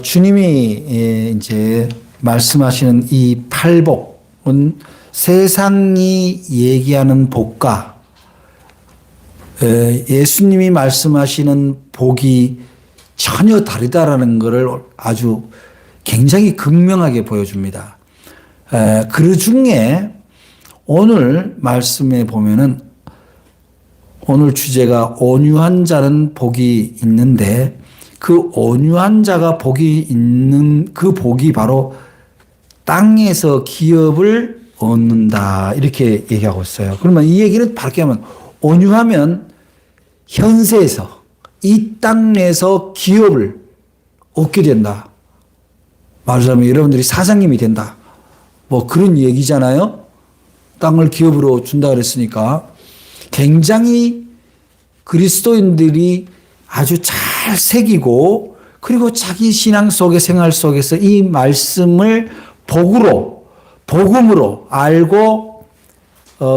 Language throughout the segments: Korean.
주님이 이제 말씀하시는 이 팔복은 세상이 얘기하는 복과 예수님이 말씀하시는 복이 전혀 다르다라는 것을 아주 굉장히 극명하게 보여줍니다. 그 중에 오늘 말씀에 보면은 오늘 주제가 온유한 자는 복이 있는데 그 온유한 자가 복이 있는 그 복이 바로 땅에서 기업을 얻는다 이렇게 얘기하고 있어요. 그러면 이 얘기는 바르게 하면 온유하면 현세에서 이 땅에서 기업을 얻게 된다. 말하자면 여러분들이 사장님이 된다. 뭐 그런 얘기잖아요. 땅을 기업으로 준다 그랬으니까 굉장히 그리스도인들이 아주 잘 새기고 그리고 자기 신앙 속의 생활 속에서 이 말씀을 복음으로 알고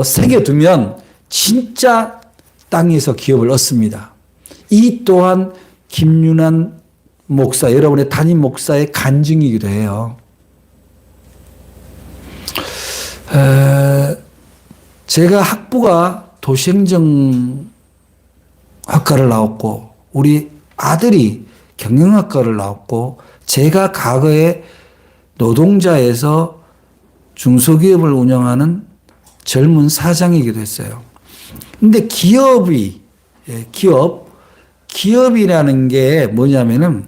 새겨두면 진짜 땅에서 기업을 얻습니다. 이 또한 김윤환 목사, 여러분의 담임 목사의 간증이기도 해요. 제가 학부가 도시행정 학과를 나왔고 우리 아들이 경영학과를 나왔고 제가 과거에 노동자에서 중소기업을 운영하는 젊은 사장이기도 했어요. 근데 기업이라는 게 뭐냐면은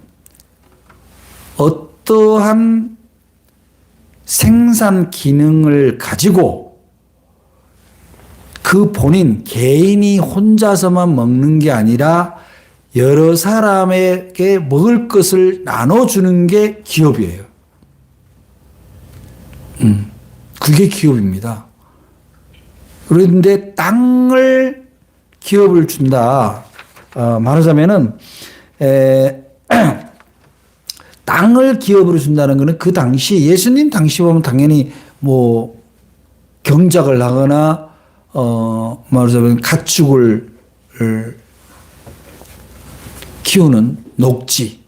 어떠한 생산 기능을 가지고 그 개인이 혼자서만 먹는 게 아니라 여러 사람에게 먹을 것을 나눠주는 게 기업이에요. 그게 기업입니다. 그런데 땅을 기업을 준다. 말하자면은 땅을 기업으로 준다는 것은 그 당시 예수님 당시 보면 당연히 뭐 경작을 하거나 말하자면 가축을 키우는 녹지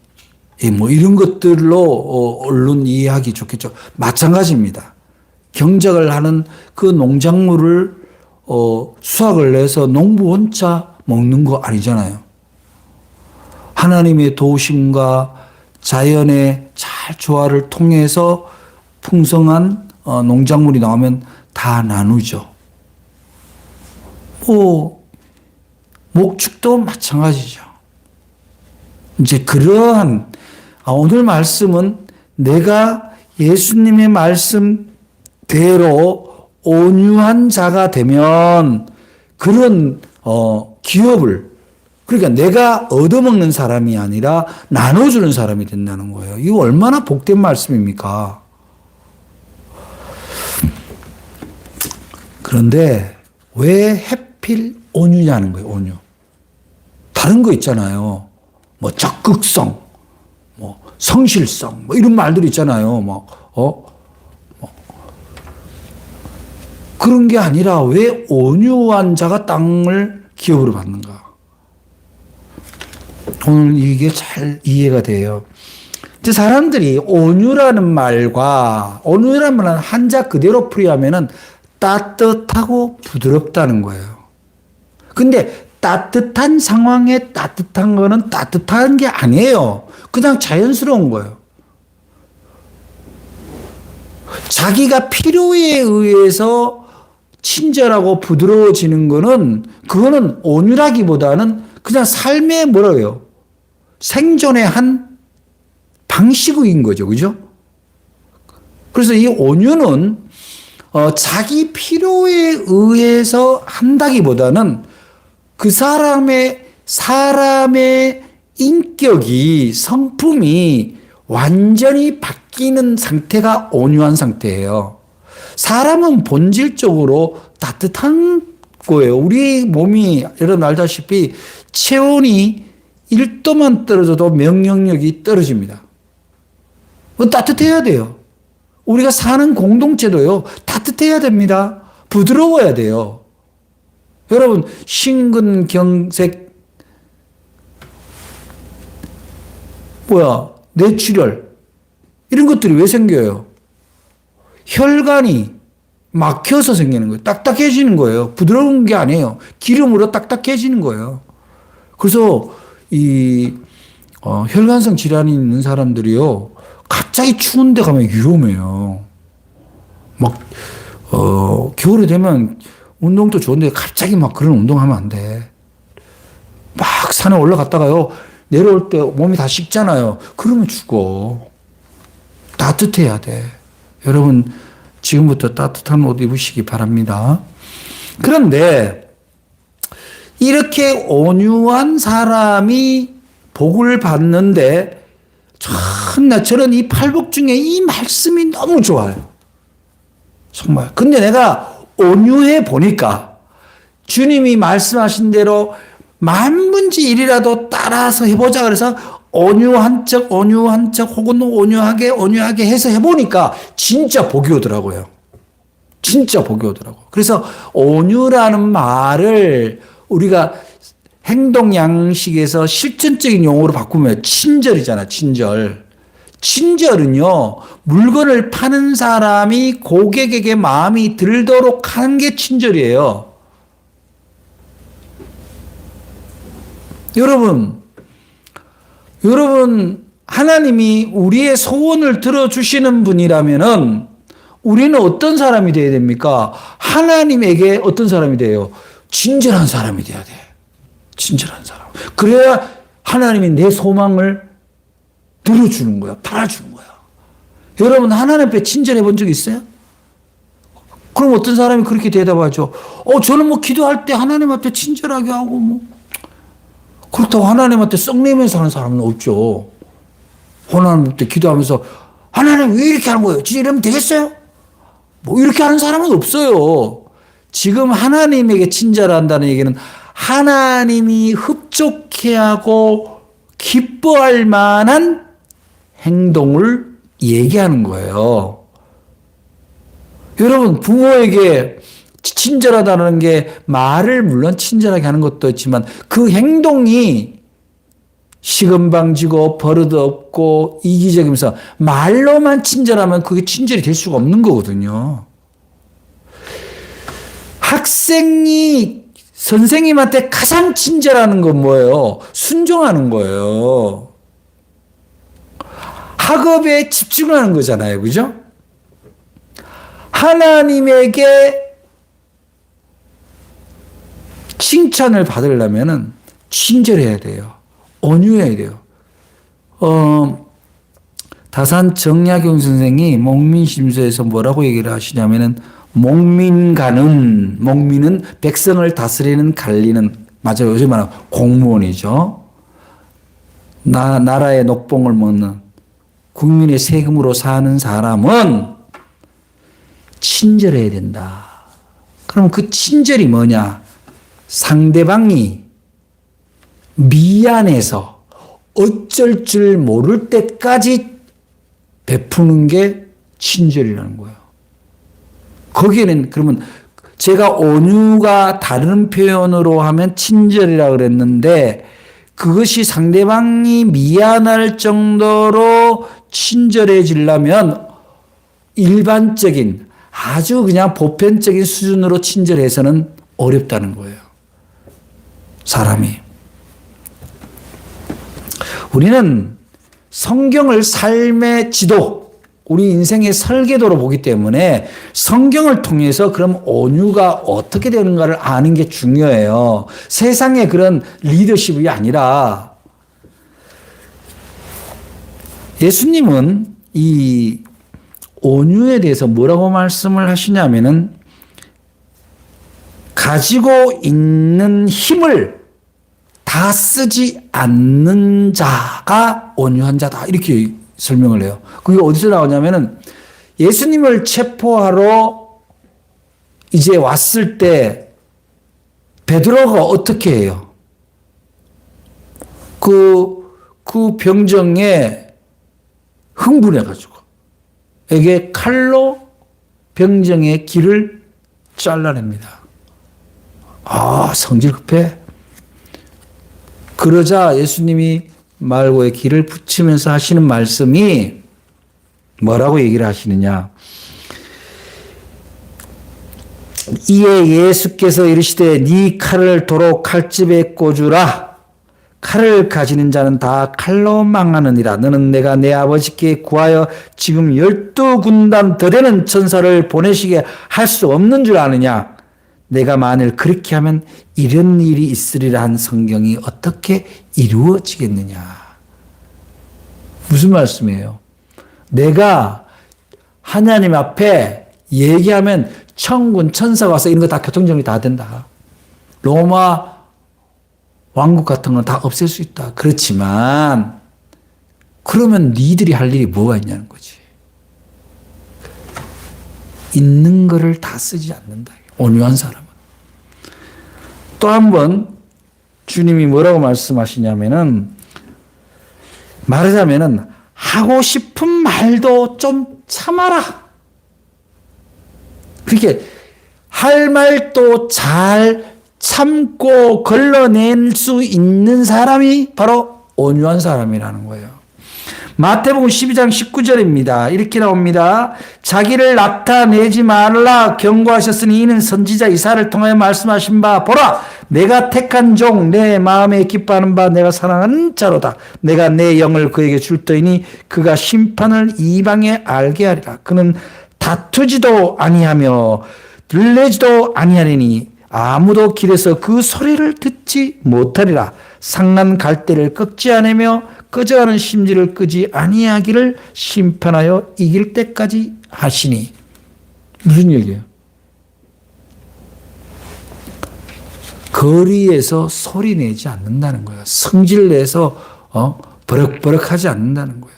뭐 이런 것들로 얼른 이해하기 좋겠죠. 마찬가지입니다. 경작을 하는 그 농작물을 수확을 내서 농부 혼자 먹는 거 아니잖아요. 하나님의 도우심과 자연의 잘 조화를 통해서 풍성한 농작물이 나오면 다 나누죠. 목축도 마찬가지죠. 이제 그러한 오늘 말씀은 내가 예수님의 말씀대로 온유한 자가 되면 그런 기업을 그러니까 내가 얻어먹는 사람이 아니라 나눠주는 사람이 된다는 거예요. 이거 얼마나 복된 말씀입니까? 그런데 왜 하필 온유냐는 거예요. 온유. 다른 거 있잖아요. 뭐 적극성, 뭐 성실성, 뭐 이런 말들 있잖아요. 그런 게 아니라 왜 온유한 자가 땅을 기업으로 받는가? 오늘 이게 잘 이해가 돼요. 이제 사람들이 온유라는 말은 한자 그대로 풀이하면은 따뜻하고 부드럽다는 거예요. 근데 따뜻한 상황에 따뜻한 거는 따뜻한 게 아니에요. 그냥 자연스러운 거예요. 자기가 필요에 의해서 친절하고 부드러워지는 거는 그거는 온유라기보다는 그냥 삶의 뭐라고요? 생존의 한 방식인 거죠. 그죠? 그래서 이 온유는 자기 필요에 의해서 한다기보다는 그 사람의 인격이 성품이 완전히 바뀌는 상태가 온유한 상태예요. 사람은 본질적으로 따뜻한 거예요. 우리 몸이 여러분 알다시피 체온이 1도만 떨어져도 면역력이 떨어집니다. 따뜻해야 돼요. 우리가 사는 공동체도요. 따뜻해야 됩니다. 부드러워야 돼요. 여러분 심근경색 뇌출혈 이런 것들이 왜 생겨요? 혈관이 막혀서 생기는 거예요. 딱딱해지는 거예요. 부드러운 게 아니에요. 기름으로 딱딱해지는 거예요. 그래서 혈관성 질환이 있는 사람들이요, 갑자기 추운 데 가면 위험해요. 겨울에 되면 운동도 좋은데 갑자기 막 그런 운동하면 안 돼. 막 산에 올라갔다가요, 내려올 때 몸이 다 식잖아요. 그러면 죽어. 따뜻해야 돼. 여러분, 지금부터 따뜻한 옷 입으시기 바랍니다. 그런데 이렇게 온유한 사람이 복을 받는데 참나 저는 이 팔복 중에 이 말씀이 너무 좋아요. 정말. 근데 내가 온유해 보니까 주님이 말씀하신 대로 만분지 일이라도 따라서 해보자 그래서 온유한 척 혹은 온유하게 해서 해보니까 진짜 복이 오더라고요. 진짜 복이 오더라고요. 그래서 온유라는 말을 우리가 행동 양식에서 실천적인 용어로 바꾸면 친절이잖아, 친절. 친절은요, 물건을 파는 사람이 고객에게 마음이 들도록 하는 게 친절이에요. 여러분, 하나님이 우리의 소원을 들어주시는 분이라면은 우리는 어떤 사람이 되어야 됩니까? 하나님에게 어떤 사람이 돼요? 친절한 사람이 돼야 돼. 친절한 사람. 그래야 하나님이 내 소망을 들어주는 거야. 팔아주는 거야. 여러분, 하나님 앞에 친절해 본 적 있어요? 그럼 어떤 사람이 그렇게 대답하죠? 저는 기도할 때 하나님 앞에 친절하게 하고 그렇다고 하나님한테 썩내면서 하는 사람은 없죠. 하나님한테 기도하면서 하나님 왜 이렇게 하는 거예요? 진짜 이러면 되겠어요? 이렇게 하는 사람은 없어요. 지금 하나님에게 친절한다는 얘기는 하나님이 흡족해하고 기뻐할 만한 행동을 얘기하는 거예요. 여러분, 부모에게 친절하다는 게 말을 물론 친절하게 하는 것도 있지만 그 행동이 시건방지고 버릇 없고 이기적이면서 말로만 친절하면 그게 친절이 될 수가 없는 거거든요. 학생이 선생님한테 가장 친절하는 건 뭐예요? 순종하는 거예요. 학업에 집중하는 거잖아요. 그죠? 하나님에게 칭찬을 받으려면 친절해야 돼요. 온유해야 돼요. 다산 정약용 선생이 목민심서에서 뭐라고 얘기를 하시냐면은 목민은 백성을 다스리는 관리는, 맞아요. 요즘 말하는 공무원이죠. 나라의 녹봉을 먹는 국민의 세금으로 사는 사람은 친절해야 된다. 그럼 그 친절이 뭐냐? 상대방이 미안해서 어쩔 줄 모를 때까지 베푸는 게 친절이라는 거예요. 거기에는 그러면 제가 온유가 다른 표현으로 하면 친절이라고 그랬는데 그것이 상대방이 미안할 정도로 친절해지려면 일반적인 아주 그냥 보편적인 수준으로 친절해서는 어렵다는 거예요. 사람이. 우리는 성경을 삶의 지도, 우리 인생의 설계도로 보기 때문에 성경을 통해서 그럼 온유가 어떻게 되는가를 아는 게 중요해요. 세상의 그런 리더십이 아니라 예수님은 이 온유에 대해서 뭐라고 말씀을 하시냐면은 가지고 있는 힘을 다 쓰지 않는 자가 온유한 자다. 이렇게 설명을 해요. 그게 어디서 나오냐면은 예수님을 체포하러 이제 왔을 때 베드로가 어떻게 해요? 그 병정에 흥분해가지고 에게 칼로 병정의 귀를 잘라냅니다. 성질 급해. 그러자 예수님이 말고의 길을 붙이면서 하시는 말씀이 뭐라고 얘기를 하시느냐. 이에 예수께서 이르시되 네 칼을 도로 칼집에 꽂으라. 칼을 가지는 자는 다 칼로 망하느니라. 너는 내가 내 아버지께 구하여 지금 12군단 더 되는 천사를 보내시게 할 수 없는 줄 아느냐. 내가 만일 그렇게 하면 이런 일이 있으리라 한 성경이 어떻게 이루어지겠느냐. 무슨 말씀이에요? 내가 하나님 앞에 얘기하면 천군 천사가 와서 이런 거 다 교통정리 다 된다. 로마 왕국 같은 건 다 없앨 수 있다. 그렇지만 그러면 니들이 할 일이 뭐가 있냐는 거지. 있는 거를 다 쓰지 않는다. 온유한 사람은. 또 한 번 주님이 뭐라고 말씀하시냐면은, 말하자면은 하고 싶은 말도 좀 참아라. 그렇게 할 말도 잘 참고 걸러낼 수 있는 사람이 바로 온유한 사람이라는 거예요. 마태복음 12장 19절입니다. 이렇게 나옵니다. 자기를 나타내지 말라 경고하셨으니 이는 선지자 이사야를 통하여 말씀하신 바 보라 내가 택한 종 내 마음에 기뻐하는 바 내가 사랑하는 자로다. 내가 내 영을 그에게 줄 터이니 그가 심판을 이방에 알게 하리라. 그는 다투지도 아니하며 들레지도 아니하리니 아무도 길에서 그 소리를 듣지 못하리라. 상난 갈대를 꺾지 않으며 꺼져가는 심지를 끄지 아니하기를 심판하여 이길 때까지 하시니. 무슨 얘기예요? 거리에서 소리 내지 않는다는 거예요. 성질 내서 버럭버럭하지 않는다는 거예요.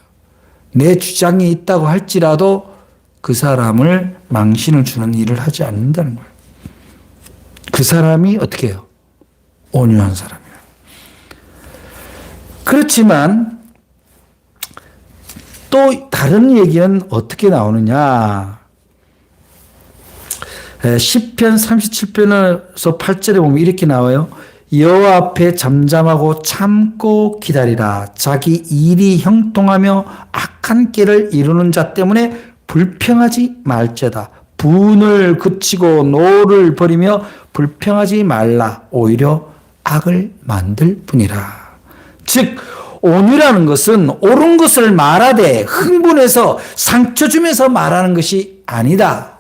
내 주장이 있다고 할지라도 그 사람을 망신을 주는 일을 하지 않는다는 거예요. 그 사람이 어떻게 해요? 온유한 사람이에요. 그렇지만 또 다른 얘기는 어떻게 나오느냐. 시편 37편에서 8절에 보면 이렇게 나와요. 여호와 앞에 잠잠하고 참고 기다리라. 자기 일이 형통하며 악한 길을 이루는 자 때문에 불평하지 말지어다. 분을 그치고 노를 버리며 불평하지 말라. 오히려 악을 만들 뿐이라. 즉 온유라는 것은 옳은 것을 말하되 흥분해서 상처 주면서 말하는 것이 아니다.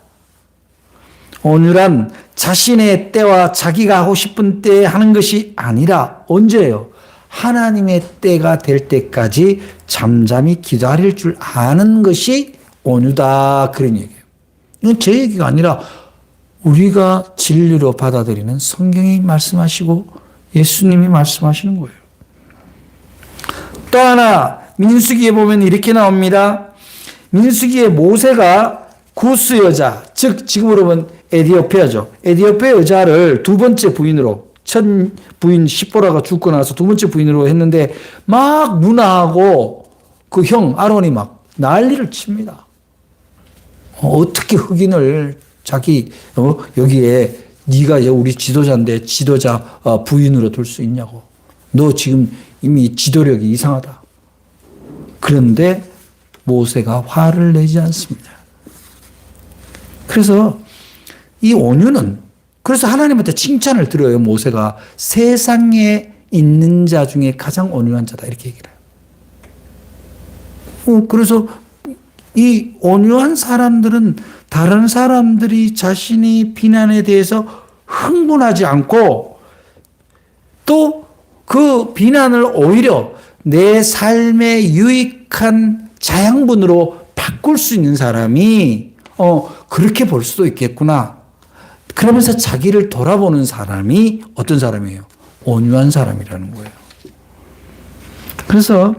온유란 자신의 때와 자기가 하고 싶은 때에 하는 것이 아니라 언제예요? 하나님의 때가 될 때까지 잠잠히 기다릴 줄 아는 것이 온유다. 그런 얘기예요. 이건 제 얘기가 아니라 우리가 진리로 받아들이는 성경이 말씀하시고 예수님이 말씀하시는 거예요. 또 하나 민수기에 보면 이렇게 나옵니다. 민수기에 모세가 구스 여자, 즉 지금으로 보면 에디오피아죠. 에디오피아 여자를 두 번째 부인으로, 첫 부인 십보라가 죽고 나서 두 번째 부인으로 했는데 막 누나하고 그 형 아론이 막 난리를 칩니다. 어떻게 흑인을 자기 여기에 네가 우리 지도자인데 지도자 부인으로 둘 수 있냐고. 너 지금 이미 지도력이 이상하다. 그런데 모세가 화를 내지 않습니다. 그래서 이 온유는, 그래서 하나님한테 칭찬을 들어요. 모세가 세상에 있는 자 중에 가장 온유한 자다 이렇게 얘기를 해요. 그래서 이 온유한 사람들은 다른 사람들이 자신이 비난에 대해서 흥분하지 않고 또 그 비난을 오히려 내 삶에 유익한 자양분으로 바꿀 수 있는 사람이 그렇게 볼 수도 있겠구나. 그러면서 자기를 돌아보는 사람이 어떤 사람이에요? 온유한 사람이라는 거예요. 그래서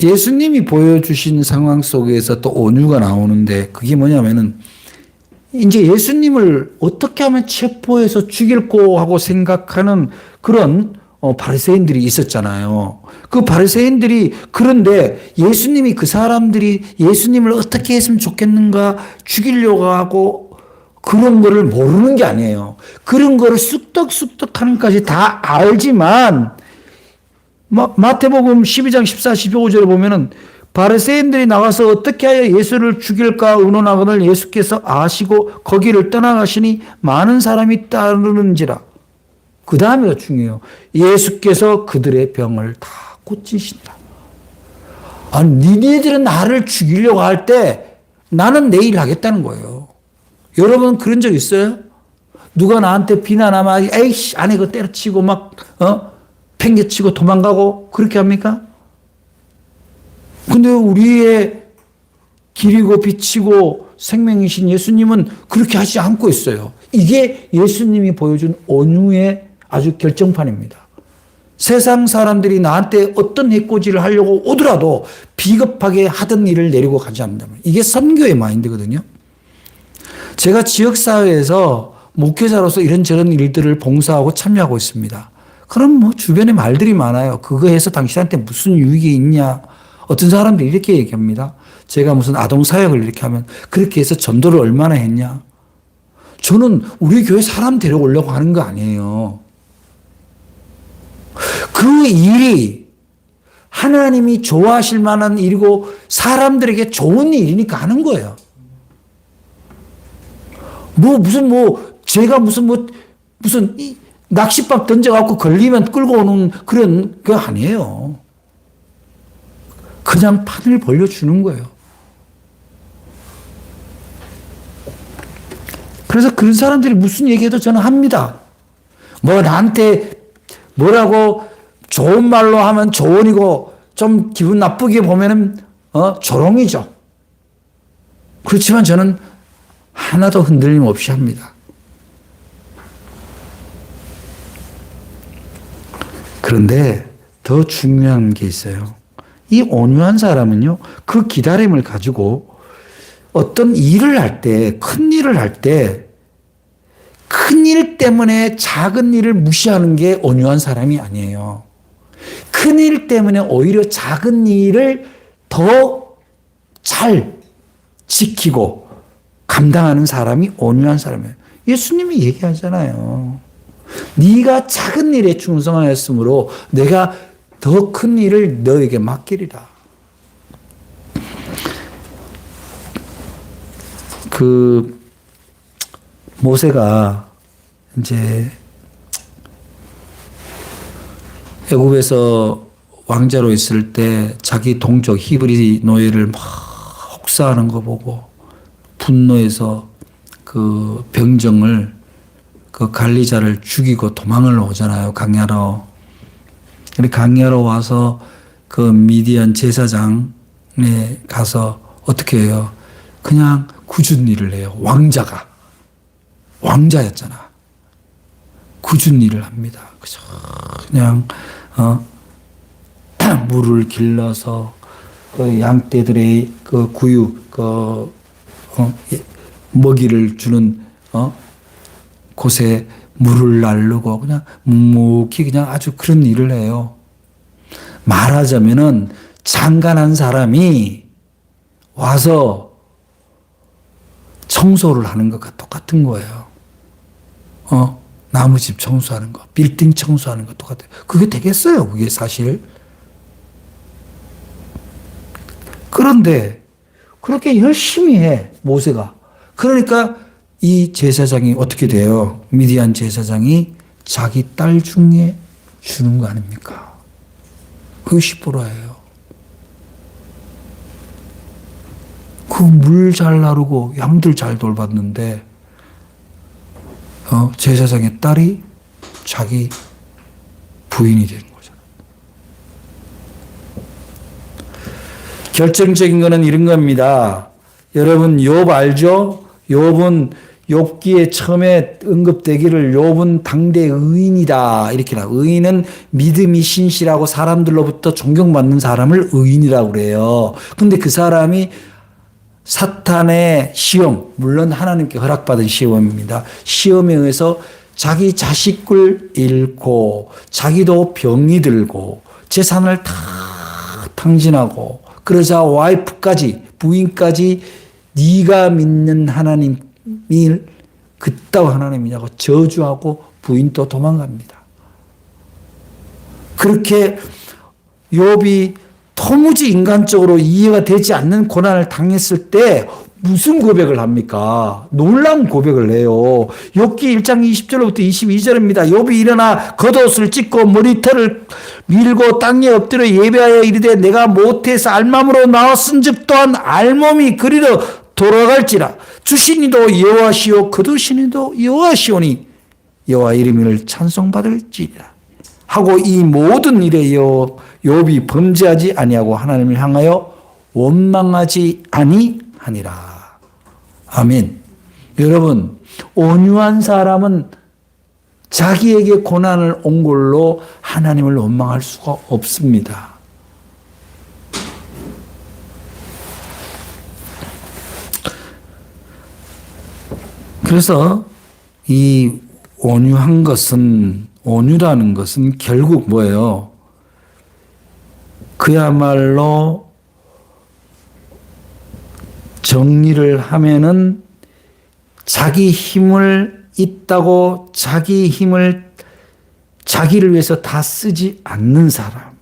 예수님이 보여주신 상황 속에서 또 온유가 나오는데 그게 뭐냐면은 이제 예수님을 어떻게 하면 체포해서 죽일고 하고 생각하는 그런 바리새인들이 있었잖아요. 그 바리새인들이 그런데 예수님이 그 사람들이 예수님을 어떻게 했으면 좋겠는가 죽이려고 하고 그런 거를 모르는 게 아니에요. 그런 거를 쑥떡쑥떡 하는 까지 다 알지만 마태복음 12장 14, 15절에 보면은 바리새인들이 나가서 어떻게 하여 예수를 죽일까 의논하거늘 예수께서 아시고 거기를 떠나가시니 많은 사람이 따르는지라. 그 다음에가 중요해요. 예수께서 그들의 병을 다 고치신다. 아니, 니네들은 나를 죽이려고 할 때 나는 내 일 하겠다는 거예요. 여러분 그런 적 있어요? 누가 나한테 비난하면 에이씨 안에 그 때려치고 막 팽개치고 도망가고 그렇게 합니까? 근데 우리의 길이고 빛이고 생명이신 예수님은 그렇게 하지 않고 있어요. 이게 예수님이 보여준 온유의 아주 결정판입니다. 세상 사람들이 나한테 어떤 해코지를 하려고 오더라도 비겁하게 하던 일을 내리고 가지 않는다면 이게 선교의 마인드거든요. 제가 지역사회에서 목회자로서 이런저런 일들을 봉사하고 참여하고 있습니다. 그럼 뭐 주변에 말들이 많아요. 그거 해서 당신한테 무슨 유익이 있냐. 어떤 사람들이 이렇게 얘기합니다. 제가 무슨 아동사역을 이렇게 하면 그렇게 해서 전도를 얼마나 했냐. 저는 우리 교회 사람 데려오려고 하는 거 아니에요. 그 일이 하나님이 좋아하실 만한 일이고 사람들에게 좋은 일이니까 하는 거예요. 제가 무슨 낚싯밥 던져갖고 걸리면 끌고 오는 그런 거 아니에요. 그냥 판을 벌려주는 거예요. 그래서 그런 사람들이 무슨 얘기해도 저는 합니다. 나한테 뭐라고 좋은 말로 하면 조언이고 좀 기분 나쁘게 보면은 조롱이죠. 그렇지만 저는 하나도 흔들림 없이 합니다. 그런데 더 중요한 게 있어요. 이 온유한 사람은요, 그 기다림을 가지고 어떤 일을 할 때, 큰 일을 할 때, 큰 일 때문에 작은 일을 무시하는 게 온유한 사람이 아니에요. 큰 일 때문에 오히려 작은 일을 더 잘 지키고 감당하는 사람이 온유한 사람이에요. 예수님이 얘기하잖아요. 네가 작은 일에 충성하였으므로 내가 더 큰 일을 너에게 맡기리라. 모세가 이제 애굽에서 왕자로 있을 때 자기 동족 히브리 노예를 막 혹사하는 거 보고 분노해서 그 병정을 그 관리자를 죽이고 도망을 오잖아요. 강야로. 강야로 와서 그 미디안 제사장에 가서 어떻게 해요? 그냥 굳은 일을 해요. 왕자였잖아. 굳은 일을 합니다. 그냥 물을 길러서 그 양떼들의 그 구육 먹이를 주는 곳에 물을 나르고 그냥 묵묵히 그냥 아주 그런 일을 해요. 말하자면은 장관한 사람이 와서 청소를 하는 것과 똑같은 거예요. 나무집 청소하는 거, 빌딩 청소하는 거 똑같아요. 그게 되겠어요, 그게 사실. 그런데 그렇게 열심히 해, 모세가. 그러니까 이 제사장이 어떻게 돼요? 미디안 제사장이 자기 딸 중에 주는 거 아닙니까? 그게 시보라예요. 그 물 잘 나르고 양들 잘 돌봤는데 제사장의 딸이 자기 부인이 된 거잖아요. 결정적인 거는 이런 겁니다. 여러분 욥 알죠? 욥은 욥기에 처음에 언급되기를 욥은 당대 의인이다 이렇게 나. 의인은 믿음이 신실하고 사람들로부터 존경받는 사람을 의인이라고 그래요. 근데 그 사람이 사탄의 시험, 물론 하나님께 허락받은 시험입니다. 시험에 의해서 자기 자식을 잃고 자기도 병이 들고 재산을 다 탕진하고 그러자 와이프까지 부인까지 네가 믿는 하나님을 그따위 하나님이냐고 저주하고 부인도 도망갑니다. 그렇게 욥이 도무지 인간적으로 이해가 되지 않는 고난을 당했을 때 무슨 고백을 합니까? 놀라운 고백을 해요. 욥기 1장 20절부터 22절입니다. 욥이 일어나 겉옷을 찢고 머리털을 밀고 땅에 엎드려 예배하여 이르되 내가 모태에서 알맘으로 나왔은즉 또한 알몸이 그리로 돌아갈지라. 주신 이도 여호와시오 거두신 이도 여호와시오니 여호와 이름을 찬송받을지라. 하고 이 모든 일에 욥이 범죄하지 아니하고 하나님을 향하여 원망하지 아니하니라. 아멘. 여러분, 온유한 사람은 자기에게 고난을 온 걸로 하나님을 원망할 수가 없습니다. 그래서 이 온유한 것은, 온유라는 것은 결국 뭐예요? 그야말로 정리를 하면은 자기 힘을 있다고 자기 힘을 자기를 위해서 다 쓰지 않는 사람.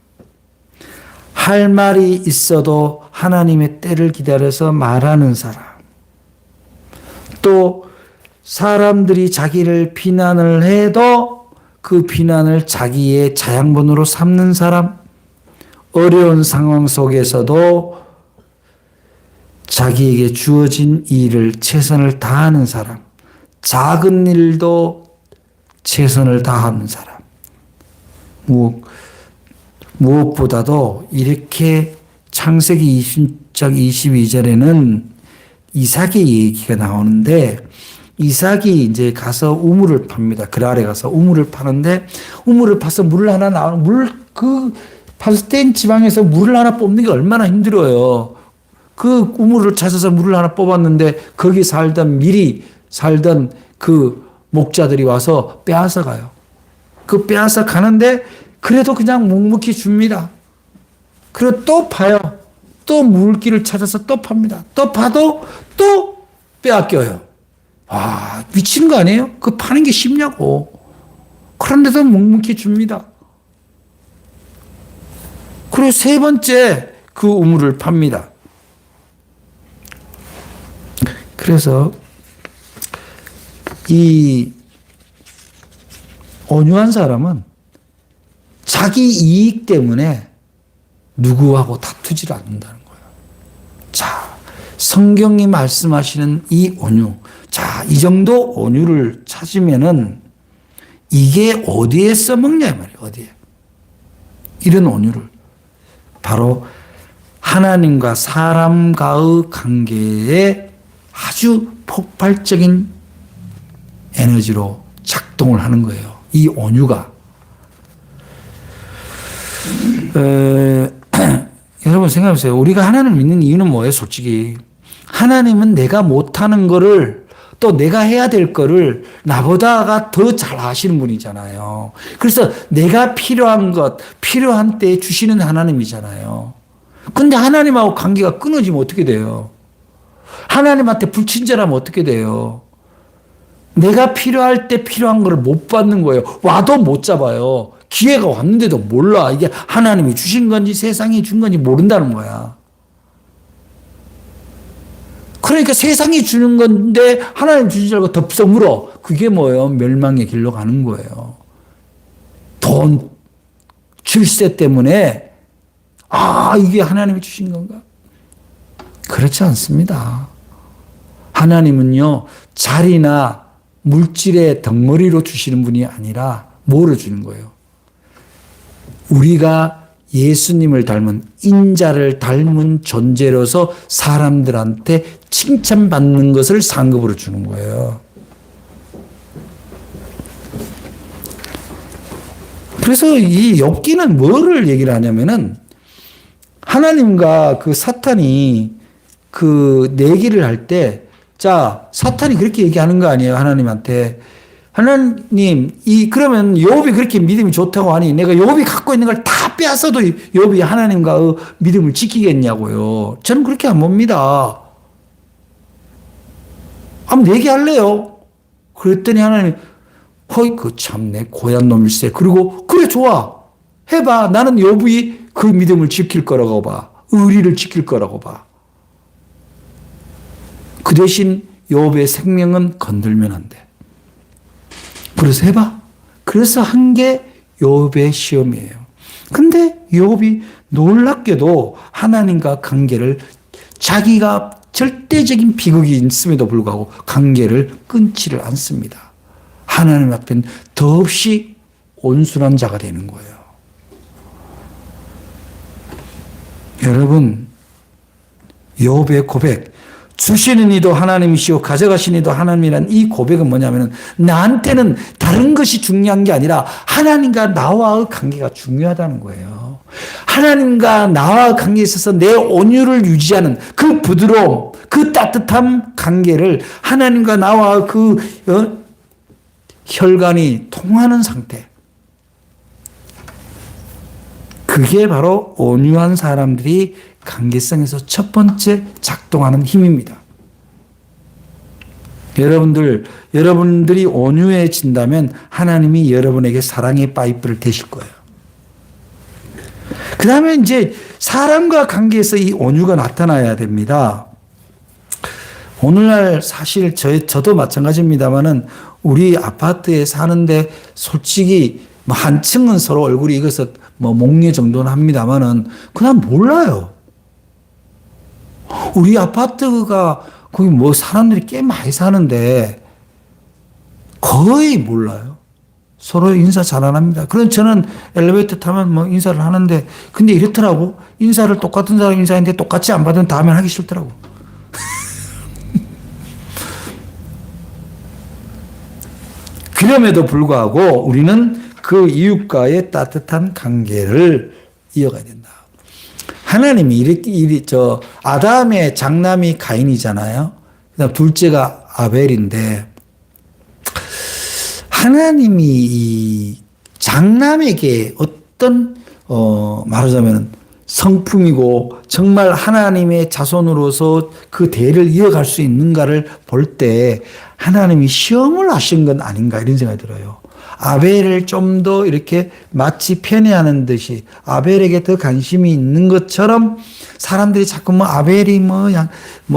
할 말이 있어도 하나님의 때를 기다려서 말하는 사람. 또 사람들이 자기를 비난을 해도 그 비난을 자기의 자양분으로 삼는 사람. 어려운 상황 속에서도 자기에게 주어진 일을 최선을 다하는 사람. 작은 일도 최선을 다하는 사람. 무엇보다도 이렇게 창세기 20장 22절에는 이삭의 얘기가 나오는데 이삭이 이제 가서 우물을 팝니다. 그 아래 가서 우물을 파는데 우물을 파서 물을 하나 팔스틴 지방에서 물을 하나 뽑는 게 얼마나 힘들어요. 그 우물을 찾아서 물을 하나 뽑았는데 거기 미리 살던 그 목자들이 와서 빼앗아 가요. 그 빼앗아 가는데 그래도 그냥 묵묵히 줍니다. 그리고 또 파요. 또 물길을 찾아서 또 팝니다. 또 파도 또 빼앗겨요. 아, 미치는 거 아니에요? 그 파는 게 쉽냐고. 그런데도 묵묵히 줍니다. 그리고 세 번째 그 우물을 팝니다. 그래서 이 온유한 사람은 자기 이익 때문에 누구하고 다투지를 않는다는 거예요. 자, 성경이 말씀하시는 이 온유. 자, 이 정도 온유를 찾으면은 이게 어디에 써먹냐 말이에요. 어디에. 이런 온유를. 바로 하나님과 사람과의 관계에 아주 폭발적인 에너지로 작동을 하는 거예요. 이 온유가. 여러분 생각해보세요. 우리가 하나님을 믿는 이유는 뭐예요? 솔직히. 하나님은 내가 못하는 거를 또 내가 해야 될 거를 나보다가 더 잘 아시는 분이잖아요. 그래서 내가 필요한 것, 필요한 때에 주시는 하나님이잖아요. 근데 하나님하고 관계가 끊어지면 어떻게 돼요? 하나님한테 불친절하면 어떻게 돼요? 내가 필요할 때 필요한 거를 못 받는 거예요. 와도 못 잡아요. 기회가 왔는데도 몰라. 이게 하나님이 주신 건지 세상이 준 건지 모른다는 거야. 그러니까 세상이 주는 건데 하나님 주신 줄 알고 덥석 물어. 그게 뭐예요? 멸망의 길로 가는 거예요. 돈, 출세 때문에 이게 하나님이 주신 건가? 그렇지 않습니다. 하나님은요, 자리나 물질의 덩어리로 주시는 분이 아니라 뭐로 주는 거예요? 우리가 예수님을 닮은 인자를 닮은 존재로서 사람들한테 칭찬받는 것을 상급으로 주는 거예요. 그래서 이 욥기는 뭐를 얘기를 하냐면은 하나님과 그 사탄이 그 내기를 할 때, 자, 사탄이 그렇게 얘기하는 거 아니에요, 하나님한테. 하나님, 그러면 욥이 그렇게 믿음이 좋다고 하니 내가 욥이 갖고 있는 걸 다 빼앗아도 욥이 하나님과 믿음을 지키겠냐고요. 저는 그렇게 안 봅니다. 한번 얘기할래요. 그랬더니 하나님, 허이, 그 참 내 고얀 놈일세. 그리고, 그래, 좋아. 해봐. 나는 욥이 그 믿음을 지킬 거라고 봐. 의리를 지킬 거라고 봐. 그 대신 욥의 생명은 건들면 안 돼. 그래서 해봐. 그래서 한 게 욥의 시험이에요. 근데 욥이 놀랍게도 하나님과 관계를 자기가 절대적인 비극이 있음에도 불구하고 관계를 끊지를 않습니다. 하나님 앞엔 더없이 온순한 자가 되는 거예요. 여러분, 욥의 고백, 주시는 이도 하나님이시오 가져가시는 이도 하나님이란 이 고백은 뭐냐면은 나한테는 다른 것이 중요한 게 아니라 하나님과 나와의 관계가 중요하다는 거예요. 하나님과 나와의 관계에 있어서 내 온유를 유지하는 그 부드러움, 그 따뜻한 관계를 하나님과 나와 그 혈관이 통하는 상태. 그게 바로 온유한 사람들이 관계성에서 첫 번째 작동하는 힘입니다. 여러분들이 온유해진다면 하나님이 여러분에게 사랑의 파이프를 대실 거예요. 그 다음에 이제 사람과 관계에서 이 온유가 나타나야 됩니다. 오늘날 사실 저도 마찬가지입니다만은 우리 아파트에 사는데 솔직히 뭐 한 층은 서로 얼굴이 익어서 뭐 목례 정도는 합니다만은 그냥 몰라요. 우리 아파트가 거기 뭐 사람들이 꽤 많이 사는데 거의 몰라요. 서로 인사 잘 안 합니다. 그럼 저는 엘리베이터 타면 뭐 인사를 하는데 근데 이렇더라고. 인사를 똑같은 사람 인사했는데 똑같이 안 받으면 다음에 하기 싫더라고. 그럼에도 불구하고 우리는 그 이웃과의 따뜻한 관계를 이어가야 된다. 하나님이 아담의 장남이 가인이잖아요. 그다음 둘째가 아벨인데, 하나님이 이 장남에게 어떤, 말하자면 성품이고 정말 하나님의 자손으로서 그 대를 이어갈 수 있는가를 볼 때 하나님이 시험을 하신 건 아닌가 이런 생각이 들어요. 아벨을 좀 더 이렇게 마치 편애하는 듯이 아벨에게 더 관심이 있는 것처럼 사람들이 자꾸 뭐 아벨이 뭐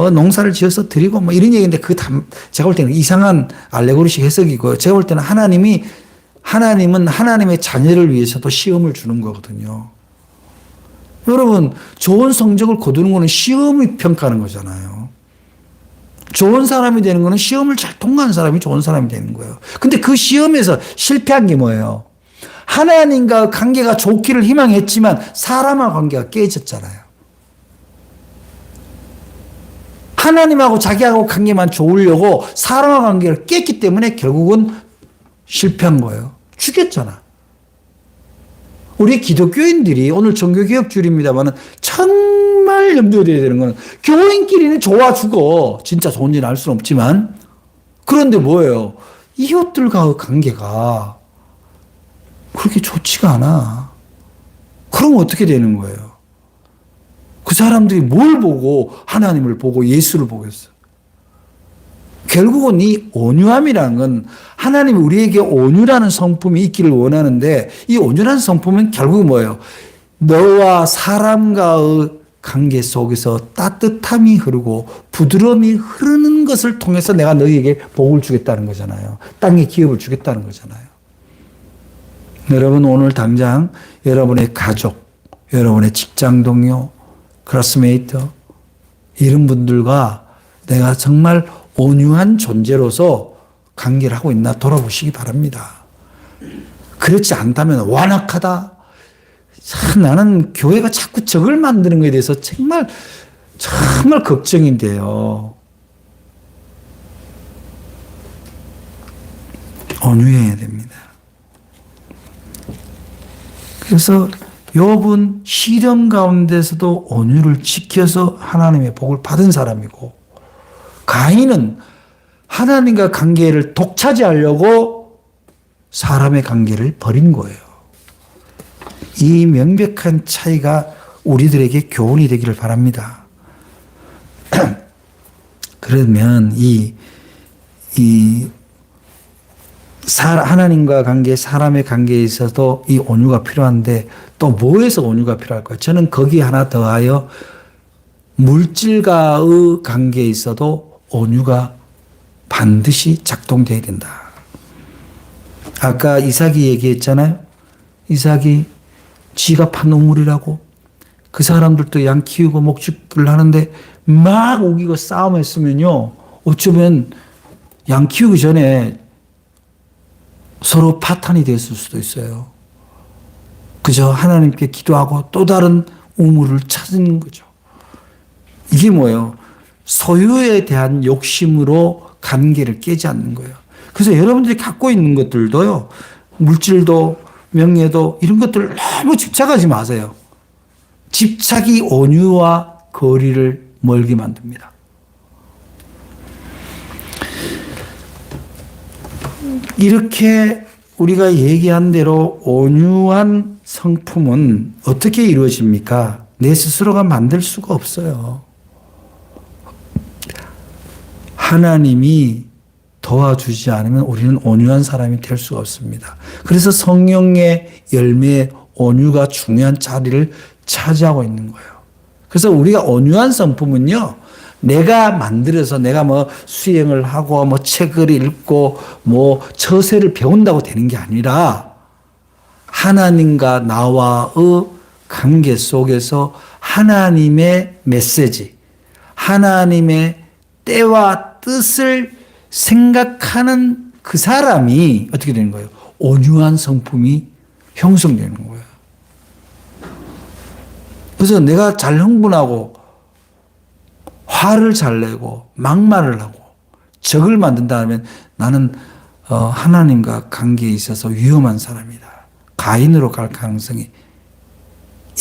농사를 지어서 드리고 뭐 이런 얘기인데 제가 볼 때는 이상한 알레고리식 해석이고요. 제가 볼 때는 하나님은 하나님의 자녀를 위해서도 시험을 주는 거거든요. 여러분, 좋은 성적을 거두는 거는 시험이 평가하는 거잖아요. 좋은 사람이 되는 거는 시험을 잘 통과한 사람이 좋은 사람이 되는 거예요. 근데 그 시험에서 실패한 게 뭐예요? 하나님과 관계가 좋기를 희망했지만 사람과 관계가 깨졌잖아요. 하나님하고 자기하고 관계만 좋으려고 사람과 관계를 깼기 때문에 결국은 실패한 거예요. 죽였잖아. 우리 기독교인들이 오늘 종교개혁주일입니다만 정말 염두해야 되는 거는 교인끼리는 좋아 죽어. 진짜 좋은지는 알 수는 없지만. 그런데 뭐예요? 이웃들과의 관계가 그렇게 좋지가 않아. 그럼 어떻게 되는 거예요? 그 사람들이 뭘 보고 하나님을 보고 예수를 보겠어? 결국은 이 온유함이라는 건 하나님이 우리에게 온유라는 성품이 있기를 원하는데 이 온유라는 성품은 결국 뭐예요? 너와 사람과의 관계 속에서 따뜻함이 흐르고 부드러움이 흐르는 것을 통해서 내가 너희에게 복을 주겠다는 거잖아요. 땅에 기업을 주겠다는 거잖아요. 여러분 오늘 당장 여러분의 가족, 여러분의 직장 동료, 클래스메이트 이런 분들과 내가 정말 온유한 존재로서 관계를 하고 있나 돌아보시기 바랍니다. 그렇지 않다면 완악하다. 참 나는 교회가 자꾸 적을 만드는 것에 대해서 정말 걱정인데요. 온유해야 됩니다. 그래서 욥은 시련 가운데서도 온유를 지켜서 하나님의 복을 받은 사람이고 가인은 하나님과 관계를 독차지하려고 사람의 관계를 버린 거예요. 이 명백한 차이가 우리들에게 교훈이 되기를 바랍니다. 그러면 이 하나님과 관계, 사람의 관계에 있어서도 이 온유가 필요한데 또 뭐에서 온유가 필요할까요? 저는 거기 하나 더하여 물질과의 관계에 있어도 온유가 반드시 작동돼야 된다. 아까 이삭이 얘기했잖아요. 이삭이 지가 판 우물이라고. 그 사람들도 양 키우고 목축을 하는데 막 우기고 싸움했으면요. 어쩌면 양 키우기 전에 서로 파탄이 됐을 수도 있어요. 그저 하나님께 기도하고 또 다른 우물을 찾는 거죠. 이게 뭐예요? 소유에 대한 욕심으로 관계를 깨지 않는 거예요. 그래서 여러분들이 갖고 있는 것들도요, 물질도 명예도 이런 것들을 너무 집착하지 마세요. 집착이 온유와 거리를 멀게 만듭니다. 이렇게 우리가 얘기한 대로 온유한 성품은 어떻게 이루어집니까? 내 스스로가 만들 수가 없어요. 하나님이 도와주지 않으면 우리는 온유한 사람이 될 수가 없습니다. 그래서 성령의 열매의 온유가 중요한 자리를 차지하고 있는 거예요. 그래서 우리가 온유한 성품은요, 내가 만들어서 내가 뭐 수행을 하고 뭐 책을 읽고 뭐 처세를 배운다고 되는 게 아니라 하나님과 나와의 관계 속에서 하나님의 메시지, 하나님의 때와 뜻을 생각하는 그 사람이 어떻게 되는 거예요? 온유한 성품이 형성되는 거예요. 그래서 내가 잘 흥분하고 화를 잘 내고 막말을 하고 적을 만든다면 나는 하나님과 관계에 있어서 위험한 사람이다. 가인으로 갈 가능성이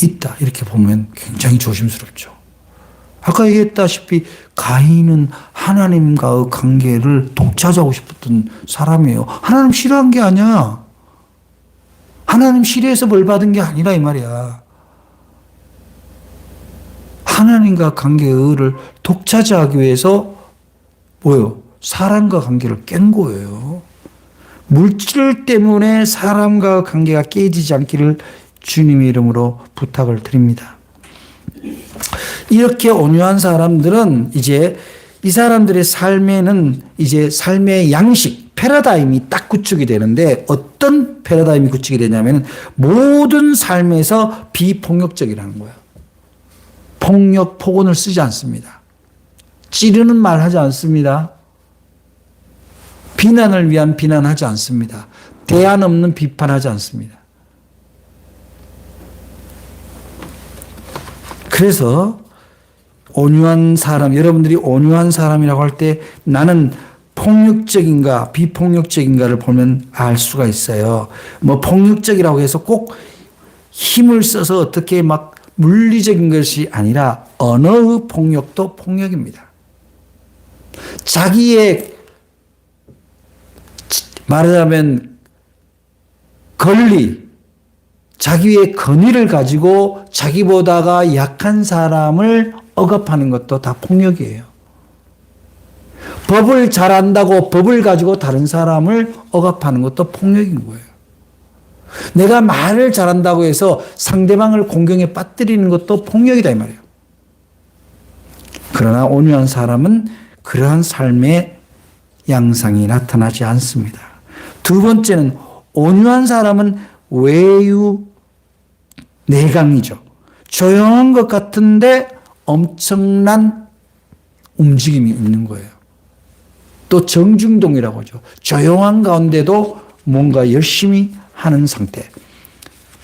있다. 이렇게 보면 굉장히 조심스럽죠. 아까 얘기했다시피 가인은 하나님과의 관계를 독차지하고 싶었던 사람이에요. 하나님 싫어한 게 아니야. 하나님 싫어해서 벌 받은 게 아니라 이 말이야. 하나님과 관계를 독차지하기 위해서 뭐예요? 사람과 관계를 깬 거예요. 물질 때문에 사람과 관계가 깨지지 않기를 주님의 이름으로 부탁을 드립니다. 이렇게 온유한 사람들은 이제 이 사람들의 삶에는 이제 삶의 양식, 패러다임이 딱 구축이 되는데 어떤 패러다임이 구축이 되냐면 모든 삶에서 비폭력적이라는 거예요. 폭력, 폭언을 쓰지 않습니다. 찌르는 말 하지 않습니다. 비난을 위한 비난하지 않습니다. 대안 없는 비판하지 않습니다. 그래서 온유한 사람, 여러분들이 온유한 사람이라고 할 때 나는 폭력적인가 비폭력적인가를 보면 알 수가 있어요. 뭐 폭력적이라고 해서 꼭 힘을 써서 어떻게 막 물리적인 것이 아니라 언어의 폭력도 폭력입니다. 자기의 말하자면 권리, 자기의 권위를 가지고 자기보다가 약한 사람을 억압하는 것도 다 폭력이에요. 법을 잘한다고 법을 가지고 다른 사람을 억압하는 것도 폭력인 거예요. 내가 말을 잘한다고 해서 상대방을 공경에 빠뜨리는 것도 폭력이다 이 말이에요. 그러나 온유한 사람은 그러한 삶의 양상이 나타나지 않습니다. 두 번째는 온유한 사람은 외유 내강이죠. 조용한 것 같은데 엄청난 움직임이 있는 거예요. 또 정중동이라고 하죠. 조용한 가운데도 뭔가 열심히 하는 상태.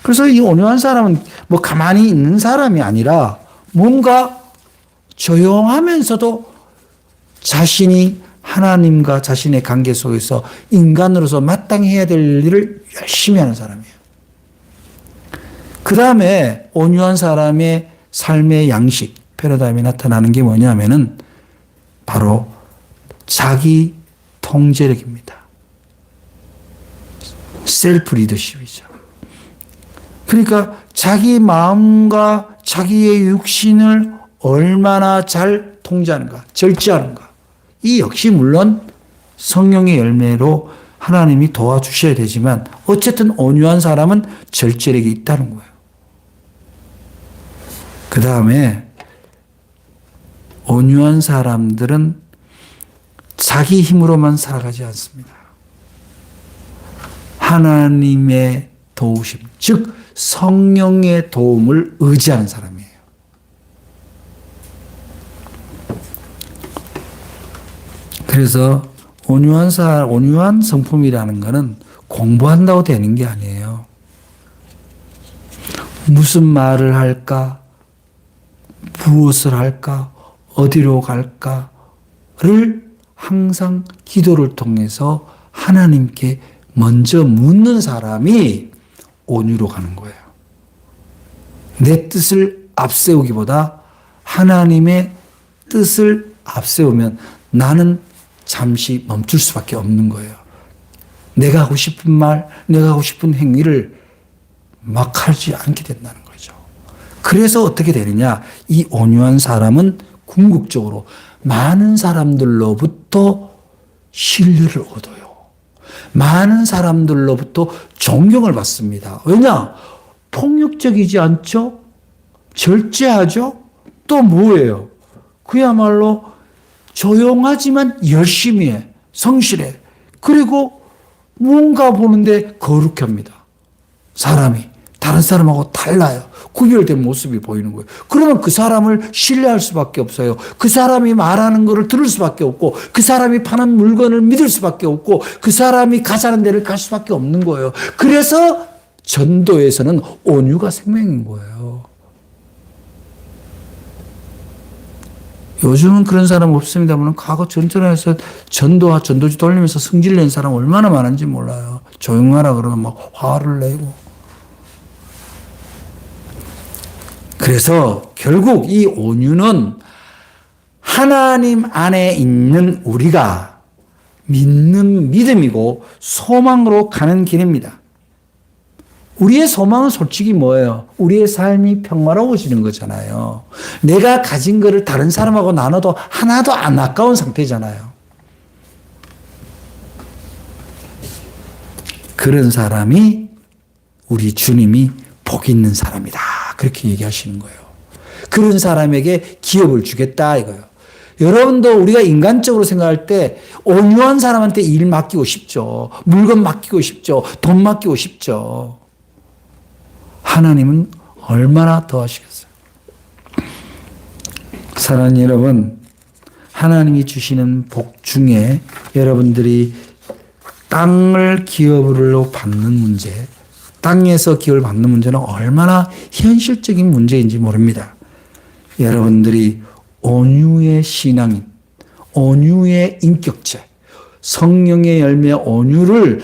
그래서 이 온유한 사람은 뭐 가만히 있는 사람이 아니라 뭔가 조용하면서도 자신이 하나님과 자신의 관계 속에서 인간으로서 마땅히 해야 될 일을 열심히 하는 사람이에요. 그 다음에 온유한 사람의 삶의 양식, 패러다임이 나타나는 게 뭐냐면은 바로 자기 통제력입니다. 셀프 리더십이죠. 그러니까 자기 마음과 자기의 육신을 얼마나 잘 통제하는가, 절제하는가. 이 역시 물론 성령의 열매로 하나님이 도와주셔야 되지만 어쨌든 온유한 사람은 절제력이 있다는 거예요. 그 다음에 온유한 사람들은 자기 힘으로만 살아가지 않습니다. 하나님의 도우심, 즉 성령의 도움을 의지하는 사람이에요. 그래서 온유한 성품이라는 것은 공부한다고 되는 게 아니에요. 무슨 말을 할까? 무엇을 할까? 어디로 갈까?를 항상 기도를 통해서 하나님께 먼저 묻는 사람이 온유로 가는 거예요. 내 뜻을 앞세우기보다 하나님의 뜻을 앞세우면 나는 잠시 멈출 수밖에 없는 거예요. 내가 하고 싶은 말, 내가 하고 싶은 행위를 막 하지 않게 된다는 거죠. 그래서 어떻게 되느냐? 이 온유한 사람은 궁극적으로 많은 사람들로부터 신뢰를 얻어요. 많은 사람들로부터 존경을 받습니다. 왜냐? 폭력적이지 않죠? 절제하죠? 또 뭐예요? 그야말로 조용하지만 열심히 해. 성실해. 그리고 뭔가 보는데 거룩해 합니다. 사람이 다른 사람하고 달라요. 구별된 모습이 보이는 거예요. 그러면 그 사람을 신뢰할 수밖에 없어요. 그 사람이 말하는 것을 들을 수밖에 없고 그 사람이 파는 물건을 믿을 수밖에 없고 그 사람이 가자는 데를 갈 수밖에 없는 거예요. 그래서 전도에서는 온유가 생명인 거예요. 요즘은 그런 사람 없습니다만 과거 전천에서 전도와 전도지 돌리면서 성질 낸 사람 얼마나 많은지 몰라요. 조용하라 그러면 막 화를 내고. 그래서 결국 이 온유는 하나님 안에 있는 우리가 믿는 믿음이고 소망으로 가는 길입니다. 우리의 소망은 솔직히 뭐예요? 우리의 삶이 평화로워지는 거잖아요. 내가 가진 거를 다른 사람하고 나눠도 하나도 안 아까운 상태잖아요. 그런 사람이 우리 주님이 복 있는 사람이다. 그렇게 얘기하시는 거예요. 그런 사람에게 기업을 주겠다 이거예요. 여러분도 우리가 인간적으로 생각할 때 온유한 사람한테 일 맡기고 싶죠. 물건 맡기고 싶죠. 돈 맡기고 싶죠. 하나님은 얼마나 더 하시겠어요. 사랑하는 여러분, 하나님이 주시는 복 중에 여러분들이 땅을 기업으로 받는 문제, 땅에서 기업을 받는 문제는 얼마나 현실적인 문제인지 모릅니다. 여러분들이 온유의 신앙인, 온유의 인격체, 성령의 열매 온유를